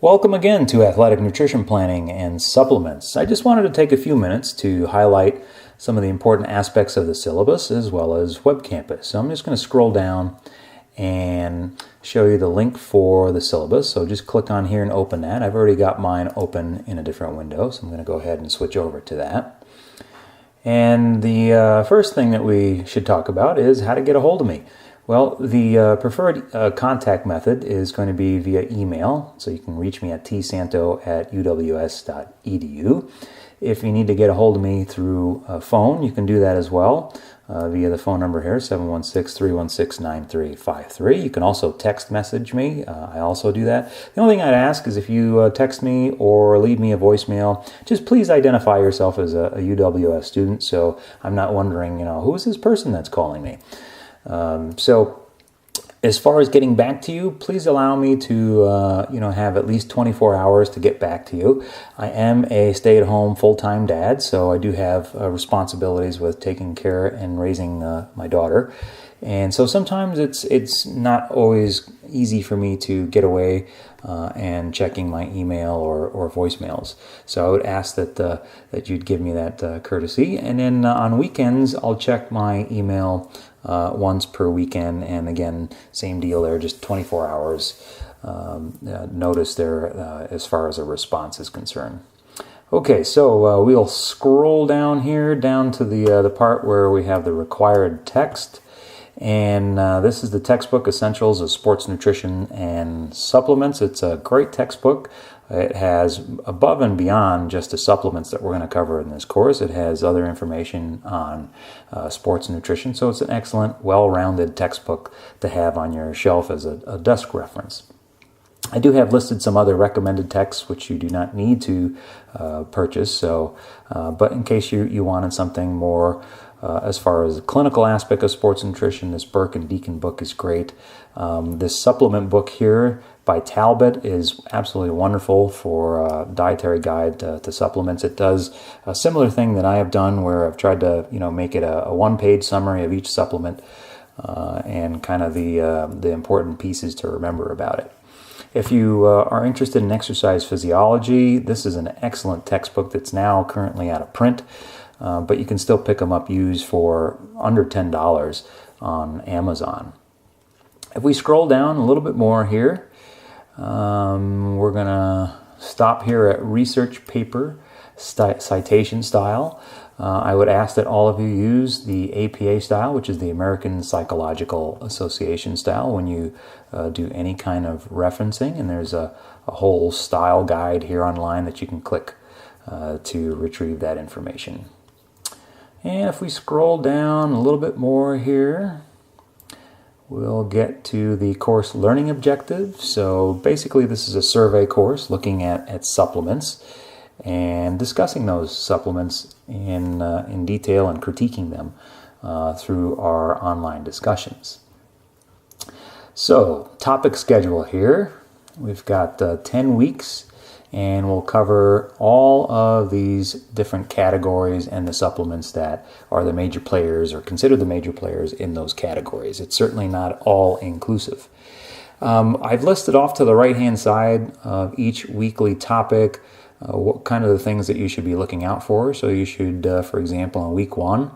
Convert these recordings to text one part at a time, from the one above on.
Welcome again to Athletic Nutrition Planning and Supplements. I just wanted to take a few minutes to highlight some of the important aspects of the syllabus as well as Web Campus. So I'm just going to scroll down and show you the link for the syllabus. So just click on here and open that. I've already got mine open in a different window, so I'm going to go ahead and switch over to that. And the first thing that we should talk about is how to get a hold of me. Well, the preferred contact method is going to be via email, so you can reach me at tsanto@uws.edu. If you need to get a hold of me through a phone, you can do that as well via the phone number here, 716-316-9353. You can also text message me. I also do that. The only thing I'd ask is if you text me or leave me a voicemail, just please identify yourself as a UWS student, so I'm not wondering, who is this person that's calling me? So as far as getting back to you, please allow me to, have at least 24 hours to get back to you. I am a stay-at-home full-time dad, so I do have responsibilities with taking care and raising my daughter. And so sometimes it's not always easy for me to get away and checking my email or voicemails. So I would ask that you'd give me that courtesy. And then on weekends, I'll check my email once per weekend. And again, same deal there, just 24 hours notice there as far as a response is concerned. Okay, so we'll scroll down here, down to the part where we have the required text. And this is the textbook, Essentials of Sports Nutrition and Supplements. It's a great textbook. It has above and beyond just the supplements that we're going to cover in this course. It has other information on sports nutrition. So it's an excellent, well-rounded textbook to have on your shelf as a desk reference. I do have listed some other recommended texts which you do not need to purchase. So, but in case you wanted something more as far as the clinical aspect of sports nutrition, this Burke and Deacon book is great. This supplement book here by Talbot is absolutely wonderful for a dietary guide to supplements. It does a similar thing that I have done where I've tried to make it a one-page summary of each supplement and kind of the important pieces to remember about it. If you are interested in exercise physiology, this is an excellent textbook that's now currently out of print. But you can still pick them up used for under $10 on Amazon. If we scroll down a little bit more here, we're going to stop here at research paper citation style. I would ask that all of you use the APA style, which is the American Psychological Association style, when you do any kind of referencing. And there's a whole style guide here online that you can click to retrieve that information. And if we scroll down a little bit more here, we'll get to the course learning objectives. So basically this is a survey course looking at supplements and discussing those supplements in detail and critiquing them through our online discussions. So topic schedule here. We've got 10 weeks. And we'll cover all of these different categories and the supplements that are the major players or considered the major players in those categories. It's certainly not all inclusive. I've listed off to the right-hand side of each weekly topic what kind of the things that you should be looking out for. So you should, for example, in week 1,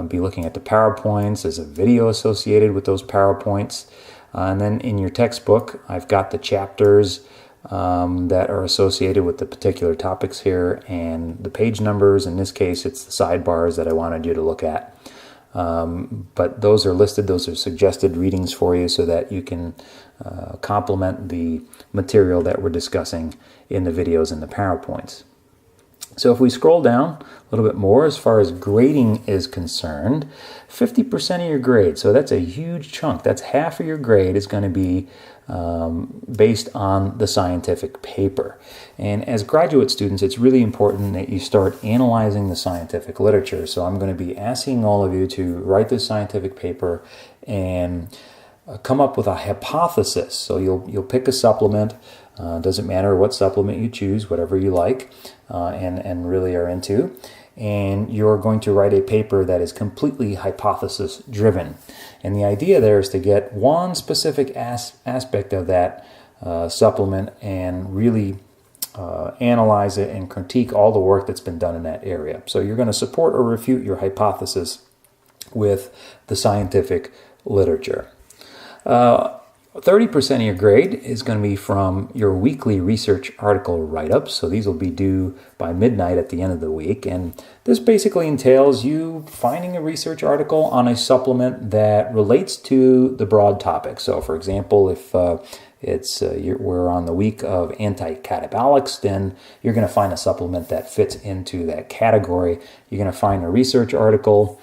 be looking at the PowerPoints. There's a video associated with those PowerPoints. And then in your textbook, I've got the chapters that are associated with the particular topics here, and the page numbers. In this case, it's the sidebars that I wanted you to look at. But those are listed, those are suggested readings for you so that you can complement the material that we're discussing in the videos and the PowerPoints. So if we scroll down a little bit more, as far as grading is concerned, 50% of your grade, so that's a huge chunk. That's half of your grade is going to be based on the scientific paper. And as graduate students, it's really important that you start analyzing the scientific literature. So I'm going to be asking all of you to write this scientific paper and come up with a hypothesis. So you'll pick a supplement. Doesn't matter what supplement you choose, whatever you like and really are into. And you're going to write a paper that is completely hypothesis driven. And the idea there is to get one specific aspect of that supplement and really analyze it and critique all the work that's been done in that area. So you're going to support or refute your hypothesis with the scientific literature. 30% of your grade is going to be from your weekly research article write-ups. So these will be due by midnight at the end of the week. And this basically entails you finding a research article on a supplement that relates to the broad topic. So for example, if we're on the week of anticatabolics, then you're going to find a supplement that fits into that category. You're going to find a research article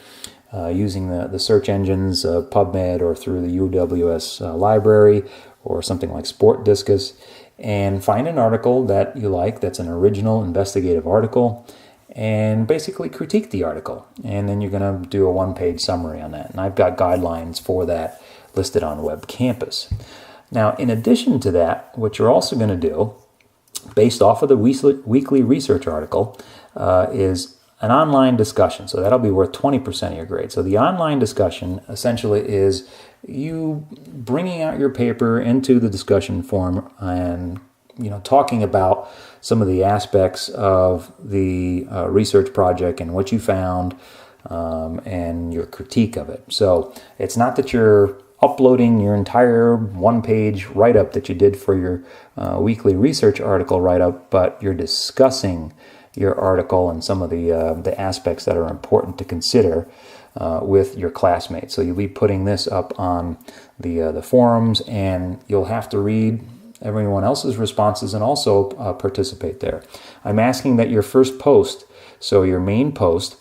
using the search engines, PubMed, or through the UWS library, or something like Sport Discus, and find an article that you like that's an original investigative article, and basically critique the article. And then you're going to do a one-page summary on that. And I've got guidelines for that listed on Web Campus. Now, in addition to that, what you're also going to do, based off of the weekly research article, is an online discussion. So that'll be worth 20% of your grade. So the online discussion essentially is you bringing out your paper into the discussion forum and talking about some of the aspects of the research project and what you found and your critique of it. So it's not that you're uploading your entire one-page write-up that you did for your weekly research article write-up, but you're discussing your article and some of the aspects that are important to consider with your classmates. So you'll be putting this up on the forums, and you'll have to read everyone else's responses and also participate there. I'm asking that your first post, so your main post,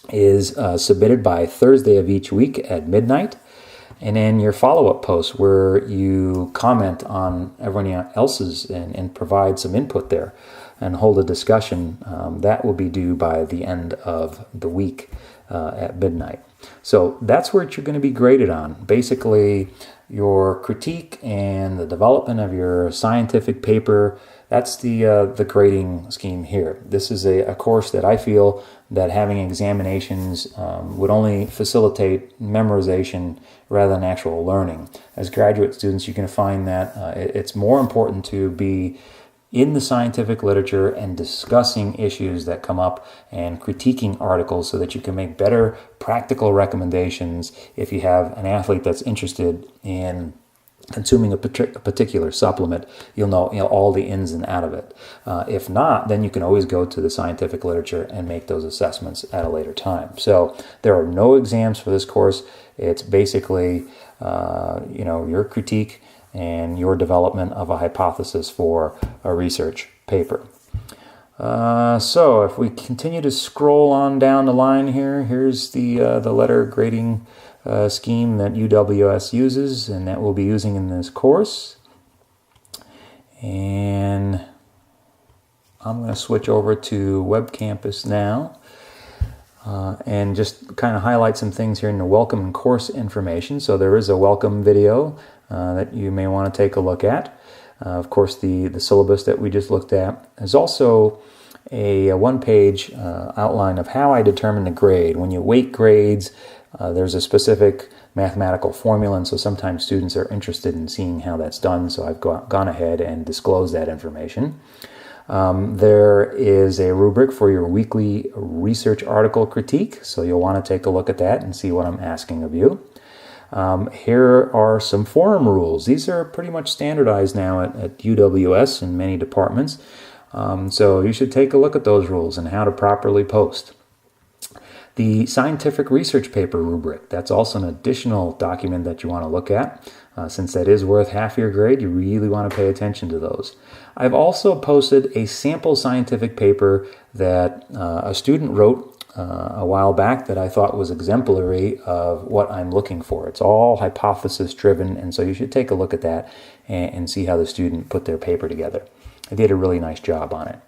is submitted by Thursday of each week at midnight. And then your follow-up post where you comment on everyone else's and provide some input there and hold a discussion, that will be due by the end of the week at midnight. So that's where you're going to be graded on. Basically, your critique and the development of your scientific paper, that's the grading scheme here. This is a course that I feel that having examinations would only facilitate memorization rather than actual learning. As graduate students, you can find that it's more important to be in the scientific literature and discussing issues that come up and critiquing articles so that you can make better practical recommendations if you have an athlete that's interested in consuming a particular supplement. You'll know all the ins and outs of it. If not, then you can always go to the scientific literature and make those assessments at a later time. So there are no exams for this course. It's basically your critique and your development of a hypothesis for a research paper. So if we continue to scroll on down the line here, here's the letter grading scheme that UWS uses and that we'll be using in this course. And I'm going to switch over to Web Campus now and just kind of highlight some things here in the welcome and course information. So there is a welcome video that you may want to take a look at. Of course, the syllabus that we just looked at. There's also a one-page outline of how I determine the grade. When you weight grades, there's a specific mathematical formula, and so sometimes students are interested in seeing how that's done, so I've gone ahead and disclosed that information. There is a rubric for your weekly research article critique, so you'll want to take a look at that and see what I'm asking of you. Here are some forum rules. These are pretty much standardized now at UWS in many departments, so you should take a look at those rules and how to properly post. The scientific research paper rubric, that's also an additional document that you want to look at. Since that is worth half your grade, you really want to pay attention to those. I've also posted a sample scientific paper that a student wrote a while back that I thought was exemplary of what I'm looking for. It's all hypothesis driven, and so you should take a look at that and see how the student put their paper together. They did a really nice job on it.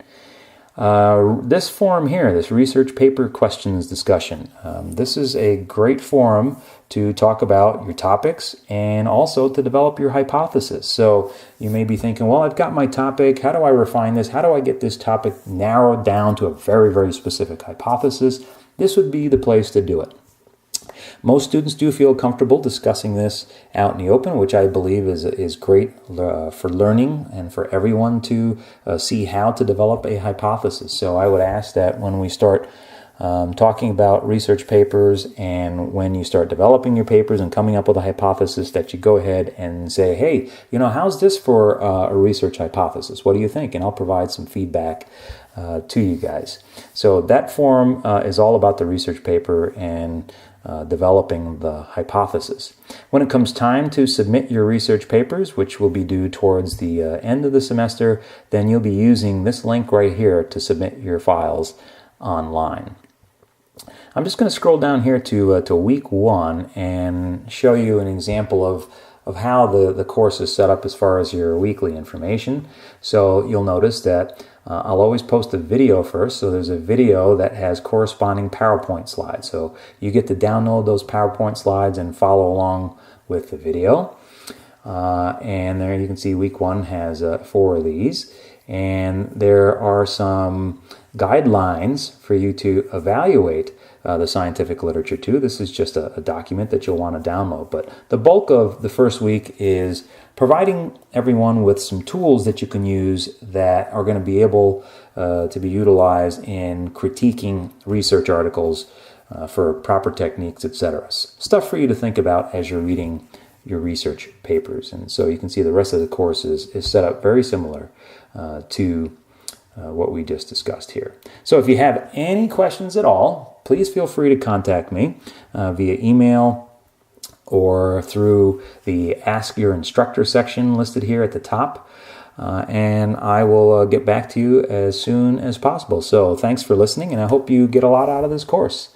This forum here, this research paper questions discussion, this is a great forum to talk about your topics and also to develop your hypothesis. So you may be thinking, well, I've got my topic. How do I refine this? How do I get this topic narrowed down to a very, very specific hypothesis? This would be the place to do it. Most students do feel comfortable discussing this out in the open, which I believe is great for learning and for everyone to see how to develop a hypothesis. So I would ask that when we start talking about research papers, and when you start developing your papers and coming up with a hypothesis, that you go ahead and say, hey, how's this for a research hypothesis? What do you think? And I'll provide some feedback to you guys. So that form is all about the research paper and developing the hypothesis. When it comes time to submit your research papers, which will be due towards the end of the semester, then you'll be using this link right here to submit your files online. I'm just going to scroll down here to week 1 and show you an example of how the course is set up as far as your weekly information. So you'll notice that I'll always post a video first. So there's a video that has corresponding PowerPoint slides. So you get to download those PowerPoint slides and follow along with the video. And there you can see week 1 has 4 of these. And there are some guidelines for you to evaluate the scientific literature too. This is just a document that you'll want to download. But the bulk of the first week is providing everyone with some tools that you can use that are going to be able to be utilized in critiquing research articles for proper techniques, etc. Stuff for you to think about as you're reading your research papers. And so you can see the rest of the course is set up very similar to what we just discussed here. So if you have any questions at all, please feel free to contact me via email or through the Ask Your Instructor section listed here at the top. And I will get back to you as soon as possible. So thanks for listening, and I hope you get a lot out of this course.